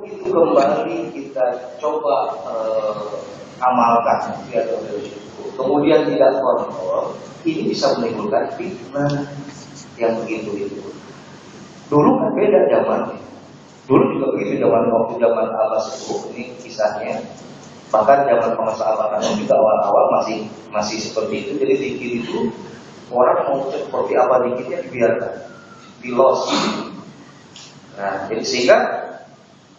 itu kembali kita coba amalkan ya, kemudian tidak kontrol, ini bisa menimbulkan fitnah yang begitu itu. Dulu kan beda zamannya. Dulu juga begitu zaman Abbas itu, ini kisahnya. Bahkan zaman pengusaha Abbas juga awal-awal masih seperti itu. Jadi dikir itu orang mau seperti apa dikirnya dibiarkan, dilos. Nah, jadi sehingga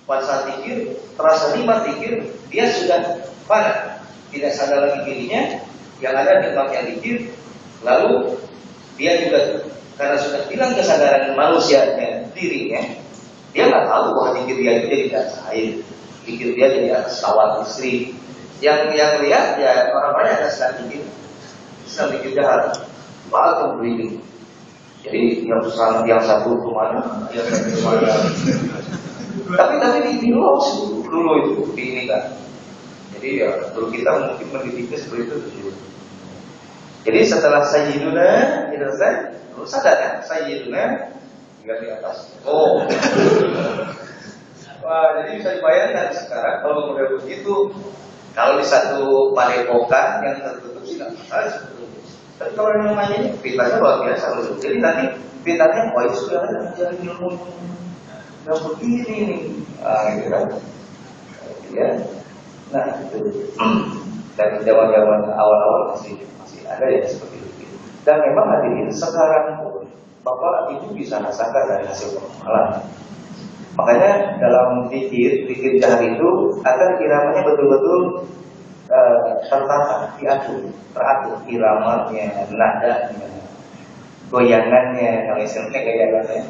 pada saat dikir terasa nikmat dikir, dia sudah panas, tidak sadar lagi dirinya yang ada nikmat yang dikir. Lalu dia juga karena sudah hilang kesadaran manusianya dirinya, dia nggak tahu bahwa dikir dia itu jadi di atas air, dikir dia jadi atas kawat istri. Yang lihat ya orang-orang yang sedang dikir jahat, malah berbeda. Jadi yang satu kemana, yang satu kemana. Tapi di luar dulu itu di ini kan. Jadi ya dulu kita mungkin mendidiknya seperti itu. Jadi setelah Sayyiduna selesai, terus sadar kan Sayyiduna tinggal di atas. Oh. Wah, jadi bisa dibayangkan sekarang kalau model begitu, kalau di satu padepokan yang tertutup sih nggak masalah sebetulnya. Tapi kalau yang namanya fitnahnya luar biasa loh. Jadi nanti fitnahnya, wah itu sudah ada mencari ilmu yang begini nih, gitu kan? Ya, nah itu. Dan zaman-zaman awal-awal masih ada ya seperti itu. Dan memang hadirin sekarang pun Bapak Ibu bisa rasakan dari hasil pengamalan. Makanya dalam zikir jahat itu agar iramanya betul-betul tertata, teratur iramanya, nadanya, goyangannya, kalau istilahnya goyangannya,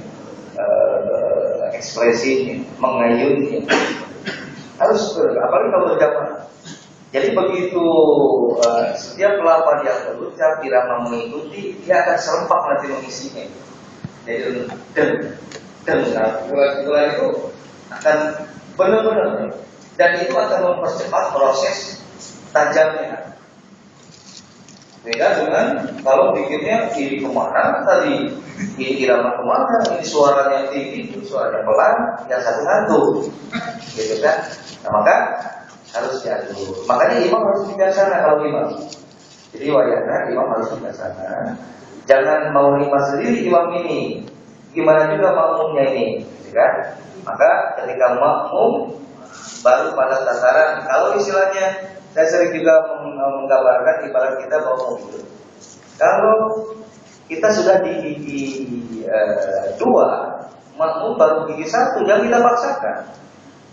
ekspresinya, mengayunnya, harus apalagi kalau berjamaah. Jadi begitu setiap lafaz yang terucap irama mengikuti, dia akan serempak nanti mengisinya. Jadi dan itu akan benar-benar, dan itu akan mempercepat proses tajamnya. Beda dengan kalau bikinnya ini kemana tadi, ini irama kemana, ini suaranya tinggi, itu suaranya pelan, yang satu ngantuk, gitu kan? Nah, maka harus diatur. Makanya imam harus bijaksana kalau imam. Jadi wayahnya imam harus bijaksana. Jangan mau lima sendiri imam ini, gimana juga makmumnya ini, gitu kan? Maka ketika makmum baru pada tataran, kalau istilahnya saya sering juga menggambarkan ibarat kita bawa mobil. Kalau kita sudah di gigi 2, makmum baru gigi 1, jangan kita paksakan.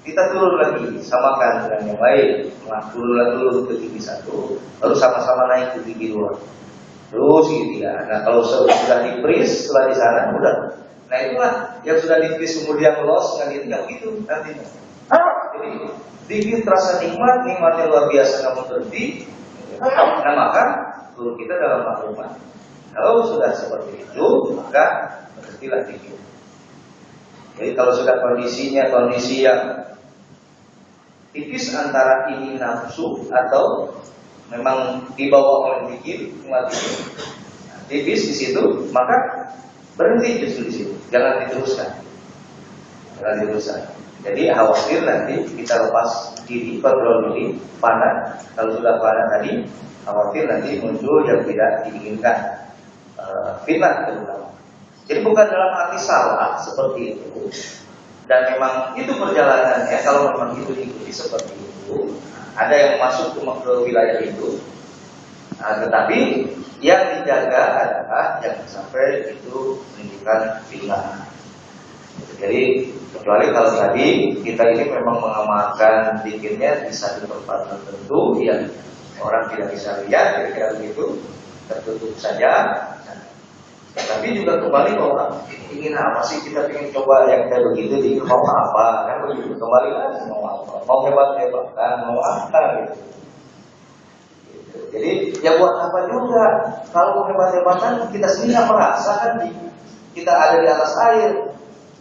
Kita turun lagi, samakan dengan yang lain. Turun ke gigi 1, lalu sama-sama naik ke gigi 2. Terus gigi 3. Nah kalau sudah di-freeze setelah di sana, udah. Nah itulah yang sudah di-freeze kemudian loss dengan itu, yang gitu nantinya. Jadi dikir terasa nikmatnya luar biasa, namun berhenti. Nah maka guru kita dalam maklumat, kalau sudah seperti itu, maka berhentilah dikir. Jadi kalau sudah kondisinya kondisi yang tipis antara ini nafsu atau memang dibawa oleh dikir, tipis di situ, maka berhenti justru di situ, jangan diteruskan. Jadi khawatir nanti kita lepas diri, kontrol diri, panas. Kalau sudah panas tadi, khawatir nanti muncul yang tidak diinginkan, fitnah terutama. Jadi bukan dalam arti salah seperti itu. Dan memang itu perjalanannya. Kalau memang itu diikuti seperti itu, ada yang masuk ke wilayah itu. Nah, tetapi yang dijaga adalah jangan sampai itu menimbulkan fitnah. Jadi kecuali kalau tadi kita ini memang mengamalkan zikirnya di satu tempat tertentu yang orang tidak bisa lihat, kira-kira begitu, tertutup saja. Tapi juga kembali bahwa ingin apa sih, kita ingin coba yang kayak begitu, di mau apa kan begitu, kembali lagi mau apa, mau hebat-hebatan, mau apa gitu. Jadi ya buat apa juga kalau hebat-hebatan kita sendiri nggak merasa kan kita ada di atas air.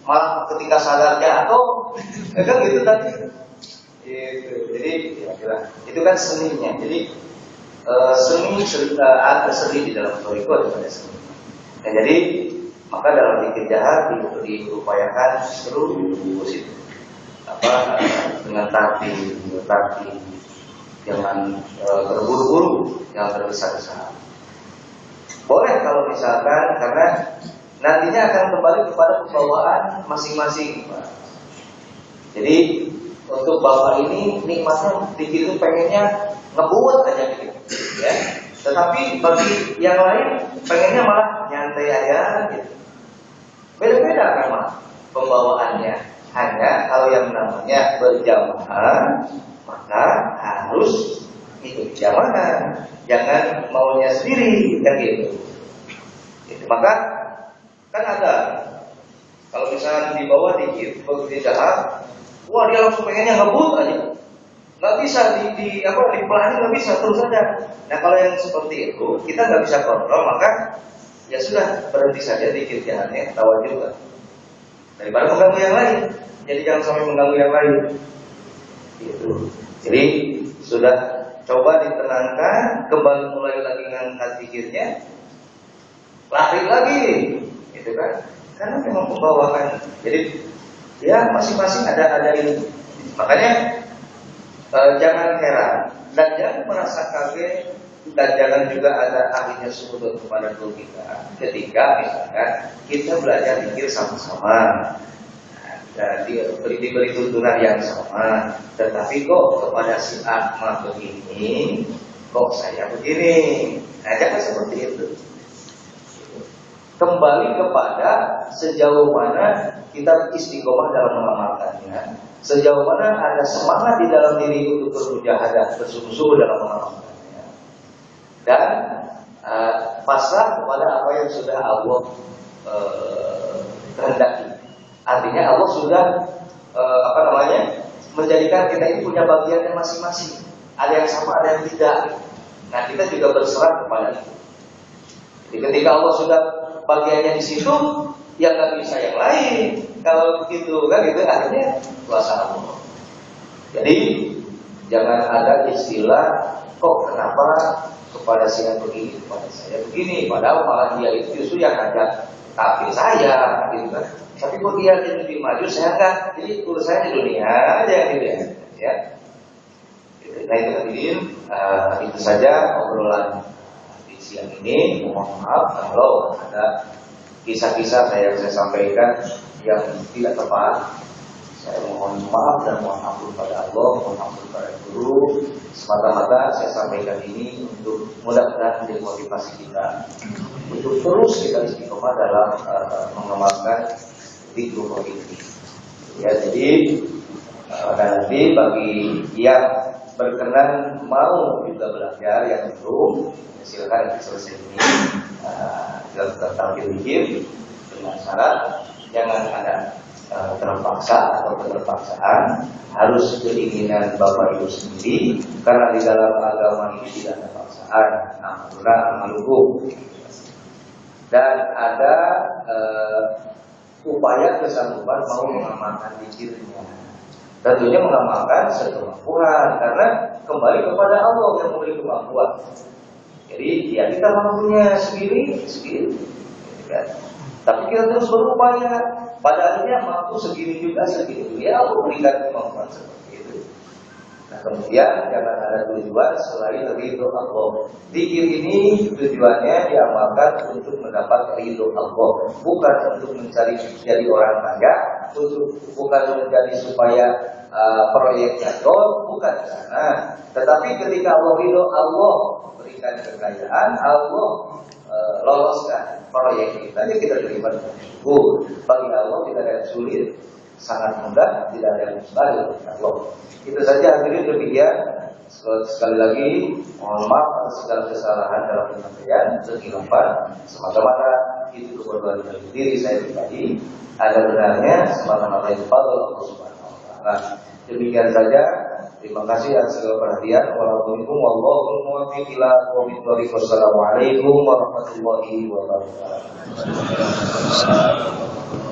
Malah ketika sadar jatuh, kan gitu tadi. Jadi ya, itu kan seninya. Jadi ada seni di dalam story itu ada seni. Nah, jadi maka dalam zikir jahat diupayakan terus itu. dengan tertib, jangan terburu-buru, jangan tergesa-gesa. Boleh kalau misalkan, karena nantinya akan kembali kepada pembawaan masing-masing. Jadi untuk bapak ini nikmatnya begitu pengennya ngebuat aja gitu, ya. Tetapi bagi yang lain pengennya malah nyantai aja gitu. Beda-beda kan mah pembawaannya. Hanya kalau yang namanya berjamaah maka harus ikut jamaah, jangan maunya sendiri kan gitu. Maka kan ada kalau misalnya di bawah dikit begitu jahat, wah dia langsung pengennya ngebut aja, nggak bisa dipelani, nggak bisa terus aja. Nah kalau yang seperti itu kita nggak bisa kontrol, maka ya sudah berhenti saja dikit jahatnya, tawa juga daripada mengganggu yang lain. Jadi jangan sampai mengganggu yang lain. Gitu. Jadi sudah coba ditenangkan, kembali mulai lagi ngangkat pikirnya, lari lagi, gitu kan? Karena memang pembawaan. Jadi ya masing-masing ada ini. Makanya jangan heran dan jangan merasa kaget dan jangan juga ada akhirnya sudut kepada guru kita ketika misalkan kita belajar zikir sama-sama. Dan diberi tuntunan yang sama, tetapi kok kepada si Ahmad begini, kok saya begini. Nah, jangan seperti itu. Kembali kepada sejauh mana kita istiqomah dalam mengamalkannya, sejauh mana ada semangat di dalam diri untuk bermujahadah, bersungguh-sungguh dalam mengamalkannya, dan pasrah kepada apa yang sudah Allah kehendaki. Artinya Allah sudah menjadikan kita ini punya bagiannya masing-masing. Ada yang sama, ada yang tidak. Nah kita juga berserah kepada itu. Jadi ketika Allah sudah bagiannya di situ, yang nggak bisa yang lain. Kalau begitu kan itu akhirnya kuasa Allah. Jadi jangan ada istilah kok kenapa kepada saya begini, kepada saya begini. Padahal malah dia itu justru yang ngajak takdir saya, gitu kan. Tapi kok dia lebih maju, saya enggak. Jadi urusannya di dunia aja gitu ya. Nah itu hadirin, itu saja obrolan di siang ini. Mohon maaf kalau ada kisah-kisah yang saya sampaikan yang tidak tepat. Saya mohon maaf dan mohon ampun pada Allah, mohon ampun pada guru. Semata-mata saya sampaikan ini untuk mudah-mudahan menjadi motivasi kita untuk terus kita istiqomah dalam mengamalkan zikr ini. Ya, jadi nanti bagi yang berkenan mau juga belajar yang belum, silakan selesai ini tentang zikir dengan syarat jangan ada terpaksa atau keterpaksaan, harus keinginan Bapak Ibu sendiri, karena di dalam agama ini tidak ada paksaan, amalullah amalukum, dan ada upaya kesanggupan mau mengamalkan zikirnya. Tentunya mengamalkan sekemampuan, karena kembali kepada Allah yang memberi kemampuan. Jadi ya kita mampunya segini, ya. Tapi kita terus berupaya. Pada akhirnya mampu segini juga, ya Allah berikan kemampuan seperti itu. Nah kemudian jangan ada tujuan selain ridho Allah. Zikir ini tujuannya diamalkan untuk mendapat ridho Allah, bukan untuk mencari jadi orang kaya, bukan menjadi supaya proyek jadul, bukan sana. Tetapi ketika Allah ridho, Allah berikan kekayaan, Allah loloskan proyek kita, ya kita terima dengan syukur. Bagi Allah tidak ada yang sulit, sangat mudah, tidak ada yang mustahil. Itu saja hadirin demikian. Sekali lagi mohon maaf atas segala kesalahan dalam penyampaian kekhilafan. Semata-mata itu keperluan dari diri saya pribadi, ada benarnya semata-mata itu fadl Allah Subhanahu wa taala. Demikian saja. Terima kasih atas segala perhatian. Waalaikumsalam warahmatullahi wabarakatuh.